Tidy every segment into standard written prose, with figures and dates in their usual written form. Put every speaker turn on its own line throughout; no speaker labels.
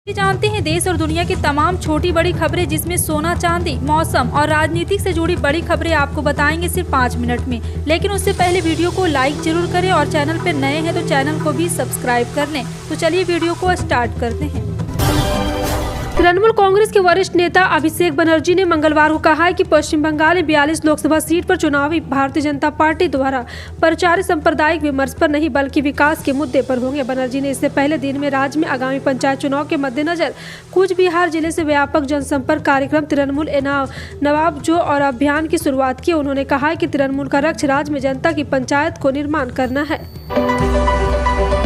जानते हैं देश और दुनिया की तमाम छोटी बड़ी खबरें, जिसमें सोना चांदी, मौसम और राजनीति से जुड़ी बड़ी खबरें आपको बताएंगे सिर्फ 5 मिनट में। लेकिन उससे पहले वीडियो को लाइक जरूर करें और चैनल पर नए हैं तो चैनल को भी सब्सक्राइब कर लें। तो चलिए वीडियो को स्टार्ट करते हैं। तृणमूल कांग्रेस के वरिष्ठ नेता अभिषेक बनर्जी ने मंगलवार को कहा है कि पश्चिम बंगाल में 42 लोकसभा सीट पर चुनावी भारतीय जनता पार्टी द्वारा प्रचारित सांप्रदायिक विमर्श पर नहीं बल्कि विकास के मुद्दे पर होंगे। बनर्जी ने इससे पहले दिन में राज्य में आगामी पंचायत चुनाव के मद्देनजर कूच बिहार जिले से व्यापक जनसंपर्क कार्यक्रम तृणमूल नवाब जो और अभियान की शुरुआत की। उन्होंने कहा कि तृणमूल का लक्ष्य राज्य में जनता की पंचायत को निर्माण करना है।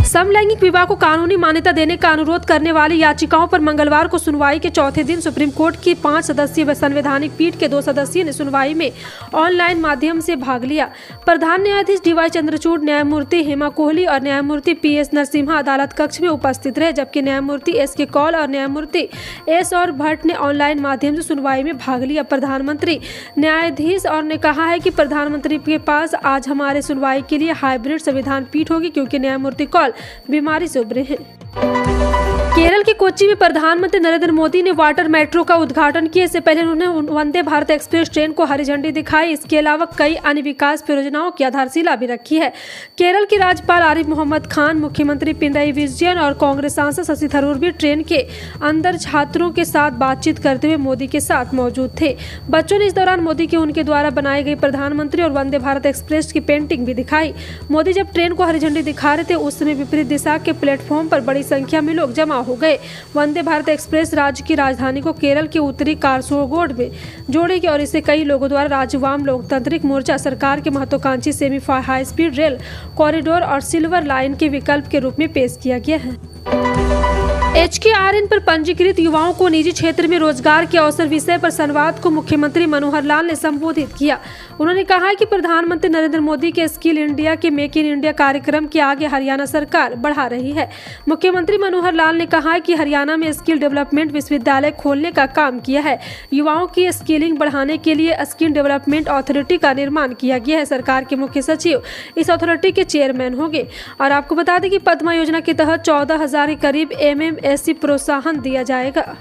समलैंगिक विवाह को कानूनी मान्यता देने का अनुरोध करने वाली याचिकाओं पर मंगलवार को सुनवाई के चौथे दिन सुप्रीम कोर्ट की 5 सदस्यीय संवैधानिक पीठ के 2 सदस्यों ने सुनवाई में ऑनलाइन माध्यम से भाग लिया। प्रधान न्यायाधीश DY चंद्रचूड़, न्यायमूर्ति हेमा कोहली और न्यायमूर्ति PS नरसिम्हा अदालत कक्ष में उपस्थित रहे, जबकि न्यायमूर्ति SK कौल और न्यायमूर्ति S और भट्ट ने ऑनलाइन माध्यम से सुनवाई में भाग लिया। प्रधानमंत्री न्यायाधीश और ने कहा है कि प्रधानमंत्री के पास आज हमारे सुनवाई के लिए हाइब्रिड संविधान पीठ होगी, क्योंकि न्यायमूर्ति कौल बीमारी से उबरे हैं। केरल के कोच्चि में प्रधानमंत्री नरेंद्र मोदी ने वाटर मेट्रो का उद्घाटन किया। इससे पहले उन्होंने वंदे भारत एक्सप्रेस ट्रेन को हरी झंडी दिखाई। इसके अलावा कई अन्य विकास परियोजनाओं की आधारशिला भी रखी है। केरल के राज्यपाल आरिफ मोहम्मद खान, मुख्यमंत्री पिनराई विजयन और कांग्रेस सांसद शशि थरूर भी ट्रेन के अंदर छात्रों के साथ बातचीत करते हुए मोदी के साथ मौजूद थे। बच्चों ने इस दौरान मोदी के उनके द्वारा बनाई गई प्रधानमंत्री और वंदे भारत एक्सप्रेस की पेंटिंग भी दिखाई। मोदी जब ट्रेन को हरी झंडी दिखा रहे थे उस समय विपरीत दिशा के प्लेटफॉर्म पर बड़ी संख्या में लोग जमा हो गए। वंदे भारत एक्सप्रेस राज्य की राजधानी को केरल के उत्तरी कासरगोड में जोड़ेगी और इसे कई लोगों द्वारा राज्यवाम लोकतांत्रिक मोर्चा सरकार के महत्वाकांक्षी semi high speed rail corridor और सिल्वर लाइन के विकल्प के रूप में पेश किया गया है। HKRN पर पंजीकृत युवाओं को निजी क्षेत्र में रोजगार के अवसर विषय पर संवाद को मुख्यमंत्री मनोहर लाल ने संबोधित किया। उन्होंने कहा कि प्रधानमंत्री नरेंद्र मोदी के स्किल इंडिया के मेक इन इंडिया कार्यक्रम के आगे हरियाणा सरकार बढ़ा रही है। मुख्यमंत्री मनोहर लाल ने कहा कि हरियाणा में स्किल डेवलपमेंट विश्वविद्यालय खोलने का काम किया है। युवाओं की स्किलिंग बढ़ाने के लिए स्किल डेवलपमेंट अथॉरिटी का निर्माण किया गया है। सरकार के मुख्य सचिव इस अथॉरिटी के चेयरमैन होंगे। और आपको बता दें कि पद्मा योजना के तहत 14,000 के करीब MMSC प्रोत्साहन दिया जाएगा।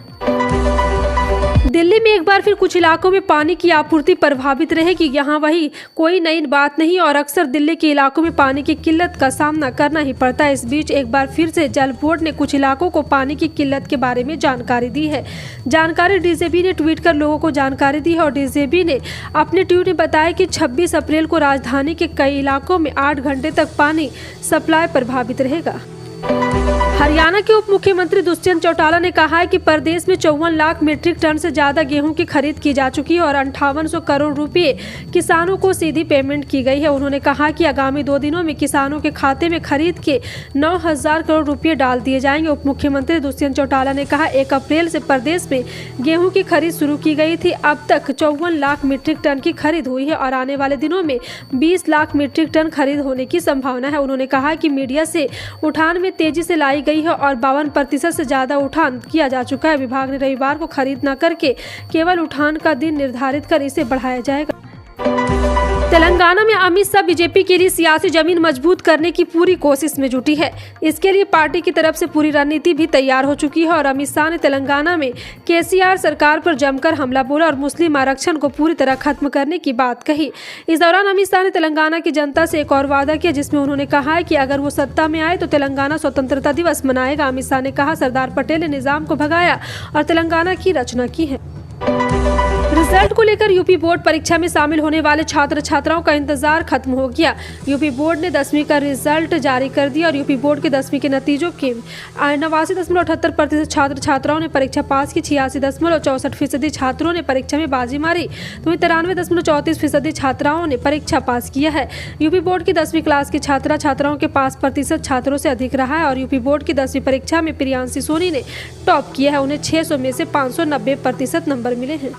दिल्ली में एक बार फिर कुछ इलाकों में पानी की आपूर्ति प्रभावित रहेगी। यहाँ वही कोई नई बात नहीं और अक्सर दिल्ली के इलाकों में पानी की किल्लत का सामना करना ही पड़ता है। इस बीच एक बार फिर से जल बोर्ड ने कुछ इलाकों को पानी की किल्लत के बारे में जानकारी दी है। जानकारी DJB ने ट्वीट कर लोगों को जानकारी दी है और DJB ने अपने ट्वीट में बताया कि 26 अप्रैल को राजधानी के कई इलाकों में 8 घंटे तक पानी सप्लाई प्रभावित रहेगा। हरियाणा के उप मुख्यमंत्री दुष्यंत चौटाला ने कहा है कि प्रदेश में 54 लाख मीट्रिक टन से ज्यादा गेहूं की खरीद की जा चुकी है और 5800 करोड़ रुपए किसानों को सीधी पेमेंट की गई है। उन्होंने कहा कि आगामी 2 दिनों में किसानों के खाते में खरीद के 9,000 करोड़ रुपए डाल दिए जाएंगे। उप मुख्यमंत्री दुष्यंत चौटाला ने कहा 1 अप्रैल से प्रदेश में गेहूँ की खरीद शुरू की गई थी। अब तक 54 लाख मीट्रिक टन की खरीद हुई है और आने वाले दिनों में 20 लाख मीट्रिक टन खरीद होने की संभावना है। उन्होंने कहा कि मीडिया से उठान में तेजी से लाई गई है और 52% से ज्यादा उठान किया जा चुका है। विभाग ने रविवार को खरीद न करके केवल उठान का दिन निर्धारित कर इसे बढ़ाया जाएगा। तेलंगाना में अमित शाह बीजेपी के लिए सियासी जमीन मजबूत करने की पूरी कोशिश में जुटी है। इसके लिए पार्टी की तरफ से पूरी रणनीति भी तैयार हो चुकी है और अमित शाह ने तेलंगाना में KCR सरकार पर जमकर हमला बोला और मुस्लिम आरक्षण को पूरी तरह खत्म करने की बात कही। इस दौरान अमित शाह ने तेलंगाना की जनता से एक और वादा किया, जिसमें उन्होंने कहा है कि अगर वो सत्ता में आए तो तेलंगाना स्वतंत्रता दिवस मनाएगा। अमित शाह ने कहा सरदार पटेल ने निजाम को भगाया और तेलंगाना की रचना की है। रिजल्ट को लेकर यूपी बोर्ड परीक्षा में शामिल होने वाले छात्र छात्राओं का इंतजार खत्म हो गया। यूपी बोर्ड ने 10वीं का रिजल्ट जारी कर दिया और यूपी बोर्ड के 10वीं के नतीजों के 89.78% छात्र छात्राओं ने परीक्षा पास की। 86.64% छात्रों ने परीक्षा में बाजी मारी तो 93.34% छात्राओं ने परीक्षा पास किया है। यूपी बोर्ड की 10वीं क्लास की छात्राओं के पास प्रतिशत छात्रों से अधिक रहा है और यूपी बोर्ड की 10वीं परीक्षा में प्रियांशी सोनी ने टॉप किया है। उन्हें 600 में से 590% नंबर मिले हैं।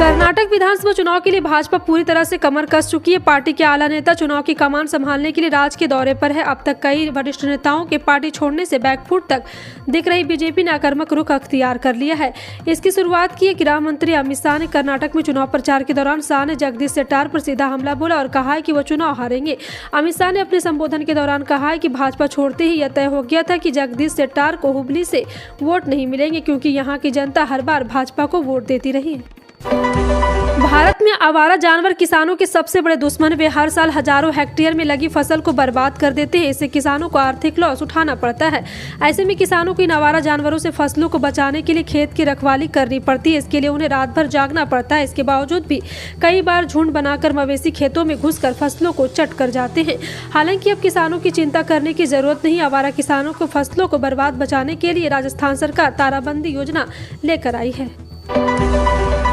कर्नाटक विधानसभा चुनाव के लिए भाजपा पूरी तरह से कमर कस चुकी है। पार्टी के आला नेता चुनाव की कमान संभालने के लिए राज्य के दौरे पर है। अब तक कई वरिष्ठ नेताओं के पार्टी छोड़ने से बैकफुट तक दिख रही बीजेपी ने आक्रामक रुख अख्तियार कर लिया है। इसकी शुरुआत की गृह मंत्री अमित शाह ने कर्नाटक में चुनाव प्रचार के दौरान शाह ने जगदीश शेट्टार पर सीधा हमला बोला और कहा है कि वो चुनाव हारेंगे। अमित शाह ने अपने संबोधन के दौरान कहा है कि भाजपा छोड़ते ही यह तय हो गया था कि जगदीश शेट्टार को हुबली से वोट नहीं मिलेंगे, क्योंकि यहाँ की जनता हर बार भाजपा को वोट देती रही है। भारत में आवारा जानवर किसानों के सबसे बड़े दुश्मन। वे हर साल हजारों हेक्टेयर में लगी फसल को बर्बाद कर देते हैं। इससे किसानों को आर्थिक लॉस उठाना पड़ता है। ऐसे में किसानों को इन आवारा जानवरों से फसलों को बचाने के लिए खेत की रखवाली करनी पड़ती है। इसके लिए उन्हें रात भर जागना पड़ता है। इसके बावजूद भी कई बार झुंड बनाकर मवेशी खेतों में घुसकर फसलों को चट कर जाते हैं। हालांकि अब किसानों की चिंता करने की जरूरत नहीं। आवारा किसानों को फसलों को बर्बाद बचाने के लिए राजस्थान सरकार ताराबंदी योजना लेकर आई है।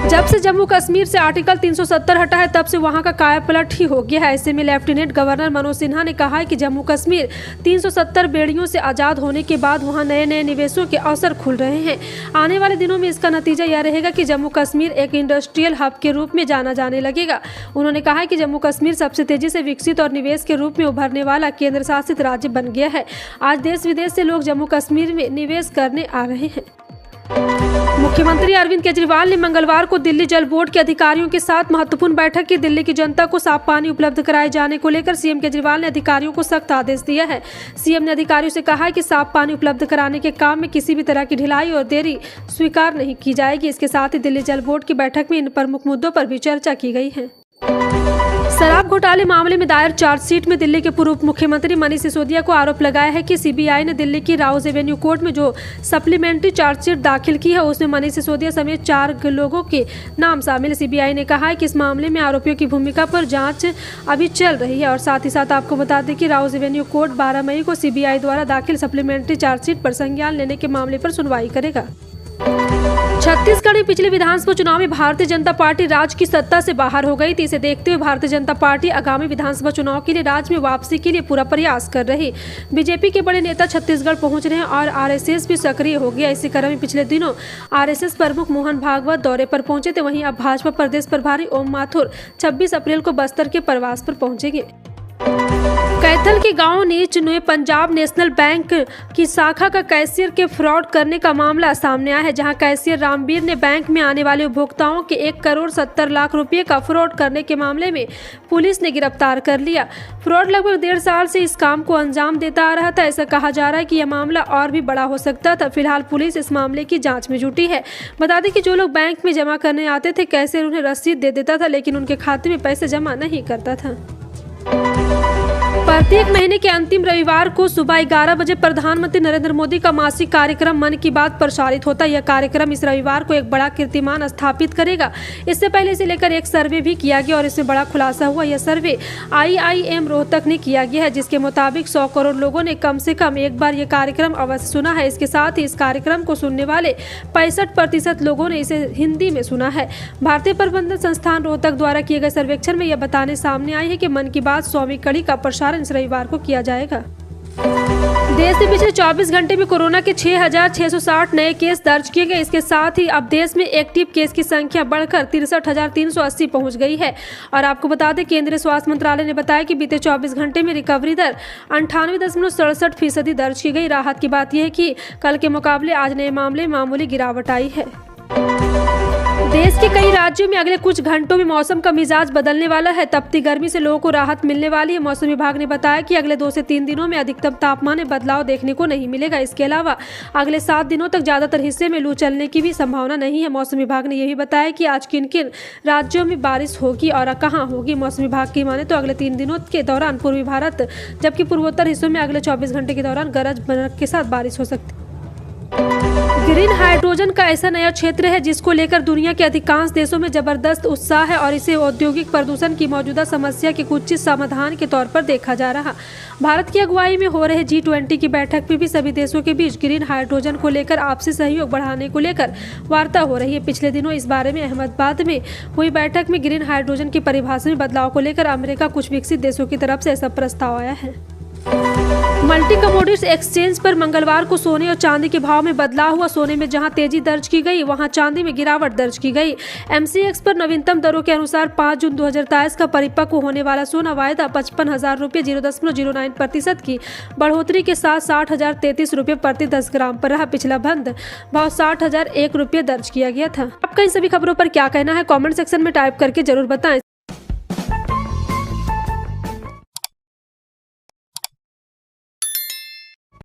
जब से जम्मू कश्मीर से आर्टिकल 370 हटा है, तब से वहां का कायापलट ही हो गया है। ऐसे में लेफ्टिनेंट गवर्नर मनोज सिन्हा ने कहा है कि जम्मू कश्मीर 370 बेड़ियों से आज़ाद होने के बाद वहां नए नए निवेशों के अवसर खुल रहे हैं। आने वाले दिनों में इसका नतीजा यह रहेगा कि जम्मू कश्मीर एक इंडस्ट्रियल हब के रूप में जाना जाने लगेगा। उन्होंने कहा है कि जम्मू कश्मीर सबसे तेजी से विकसित और निवेश के रूप में उभरने वाला केंद्र शासित राज्य बन गया है। आज देश विदेश से लोग जम्मू कश्मीर में निवेश करने आ रहे हैं। मुख्यमंत्री अरविंद केजरीवाल ने मंगलवार को दिल्ली जल बोर्ड के अधिकारियों के साथ महत्वपूर्ण बैठक की। दिल्ली की जनता को साफ पानी उपलब्ध कराए जाने को लेकर सीएम केजरीवाल ने अधिकारियों को सख्त आदेश दिया है। सीएम ने अधिकारियों से कहा है कि साफ पानी उपलब्ध कराने के काम में किसी भी तरह की ढिलाई और देरी स्वीकार नहीं की जाएगी। इसके साथ ही दिल्ली जल बोर्ड की बैठक में इन प्रमुख मुद्दों पर भी चर्चा की गई है। शराब घोटाले मामले में दायर चार्जशीट में दिल्ली के पूर्व मुख्यमंत्री मनीष सिसोदिया को आरोप लगाया है कि सीबीआई ने दिल्ली की राउज एवेन्यू कोर्ट में जो सप्लीमेंट्री चार्जशीट दाखिल की है, उसमें मनीष सिसोदिया समेत 4 लोगों के नाम शामिल है। सीबीआई ने कहा है कि इस मामले में आरोपियों की भूमिका पर जांच अभी चल रही है। और साथ ही साथ आपको बता दें कि राउज एवेन्यू कोर्ट 12 मई को सीबीआई द्वारा दाखिल सप्लीमेंट्री चार्जशीट पर संज्ञान लेने के मामले पर सुनवाई करेगा। छत्तीसगढ़ में पिछले विधानसभा चुनाव में भारतीय जनता पार्टी राज्य की सत्ता से बाहर हो गई थी। इसे देखते हुए भारतीय जनता पार्टी आगामी विधानसभा चुनाव के लिए राज्य में वापसी के लिए पूरा प्रयास कर रही। बीजेपी के बड़े नेता छत्तीसगढ़ पहुंच रहे हैं और आरएसएस भी सक्रिय हो गया। इसी क्रम में पिछले दिनों आरएसएस प्रमुख मोहन भागवत दौरे पर पहुंचे थे। वहीं अब भाजपा प्रदेश प्रभारी ओम माथुर 26 अप्रैल को बस्तर के प्रवास पर पहुंचेंगे। कैथल के गांव नीच में पंजाब नेशनल बैंक की शाखा का कैशियर के फ्रॉड करने का मामला सामने आया है, जहां कैशियर रामवीर ने बैंक में आने वाले उपभोक्ताओं के 1,70,00,000 रुपए का फ्रॉड करने के मामले में पुलिस ने गिरफ्तार कर लिया। फ्रॉड लगभग 1.5 साल से इस काम को अंजाम देता आ रहा था। ऐसा कहा जा रहा है कि यह मामला और भी बड़ा हो सकता था। फिलहाल पुलिस इस मामले की जाँच में जुटी है। बता दें कि जो लोग बैंक में जमा करने आते थे, कैशियर उन्हें रसीद दे देता था, लेकिन उनके खाते में पैसे जमा नहीं करता था। प्रत्येक महीने के अंतिम रविवार को सुबह 11 बजे प्रधानमंत्री नरेंद्र मोदी का मासिक कार्यक्रम मन की बात प्रसारित होता है। यह कार्यक्रम इस रविवार को एक बड़ा कीर्तिमान स्थापित करेगा। इससे पहले इसे लेकर एक सर्वे भी किया गया और इसमें बड़ा खुलासा हुआ। यह सर्वे IIM रोहतक ने किया गया है, जिसके मुताबिक 100 करोड़ लोगों ने कम से कम एक बार यह कार्यक्रम अवश्य सुना है। इसके साथ ही इस कार्यक्रम को सुनने वाले 65% लोगों ने इसे हिंदी में सुना है। भारतीय प्रबंधन संस्थान रोहतक द्वारा किए गए सर्वेक्षण में यह बताने सामने आई है कि मन की बात 100वीं कड़ी का प्रसारण इस रविवार को किया जाएगा। देश में पिछले 24 घंटे में कोरोना के 6,660 नए केस दर्ज किए गए। इसके साथ ही अब देश में एक्टिव केस की संख्या बढ़कर 63,380 पहुंच गई है। और आपको बता दें, केंद्रीय स्वास्थ्य मंत्रालय ने बताया कि बीते 24 घंटे में रिकवरी दर 98.67% दर्ज की गई। राहत की बात यह है कि कल के मुकाबले आज नए मामले मामूली गिरावट आई है। देश के कई राज्यों में अगले कुछ घंटों में मौसम का मिजाज बदलने वाला है। तपती गर्मी से लोगों को राहत मिलने वाली है। मौसम विभाग ने बताया कि अगले 2 से 3 दिनों में अधिकतम तापमान में बदलाव देखने को नहीं मिलेगा। इसके अलावा अगले 7 दिनों तक ज्यादातर हिस्से में लू चलने की भी संभावना नहीं है। मौसम विभाग ने यह भी बताया कि आज किन किन राज्यों में बारिश होगी और कहाँ होगी। मौसम विभाग की माने तो अगले 3 दिनों के दौरान पूर्वी भारत जबकि पूर्वोत्तर हिस्सों में अगले 24 घंटे के दौरान गरज के साथ बारिश हो सकती है। ग्रीन हाइड्रोजन का ऐसा नया क्षेत्र है जिसको लेकर दुनिया के अधिकांश देशों में जबरदस्त उत्साह है और इसे औद्योगिक प्रदूषण की मौजूदा समस्या के कुछ समाधान के तौर पर देखा जा रहा। भारत की अगुवाई में हो रहे G20 की बैठक में भी सभी देशों के बीच ग्रीन हाइड्रोजन को लेकर आपसी सहयोग बढ़ाने को लेकर वार्ता हो रही है। पिछले दिनों इस बारे में अहमदाबाद में हुई बैठक में ग्रीन हाइड्रोजन की परिभाषा में बदलाव को लेकर अमेरिका कुछ विकसित देशों की तरफ से ऐसा प्रस्ताव आया है। मल्टी कमोडिटीज एक्सचेंज पर मंगलवार को सोने और चांदी के भाव में बदलाव हुआ। सोने में जहां तेजी दर्ज की गई, वहां चांदी में गिरावट दर्ज की गई। MCX पर नवीनतम दरों के अनुसार 5 जून 2023 का परिपक्व होने वाला सोना वायदा 55,000 रुपये 0.09% की बढ़ोतरी के साथ 60,033 रुपये प्रति 10 ग्राम पर रहा। पिछला बंद भाव 60,001 रुपये दर्ज किया गया था। आपका इन सभी खबरों पर क्या कहना है, कॉमेंट सेक्शन में टाइप करके जरूर बताएं।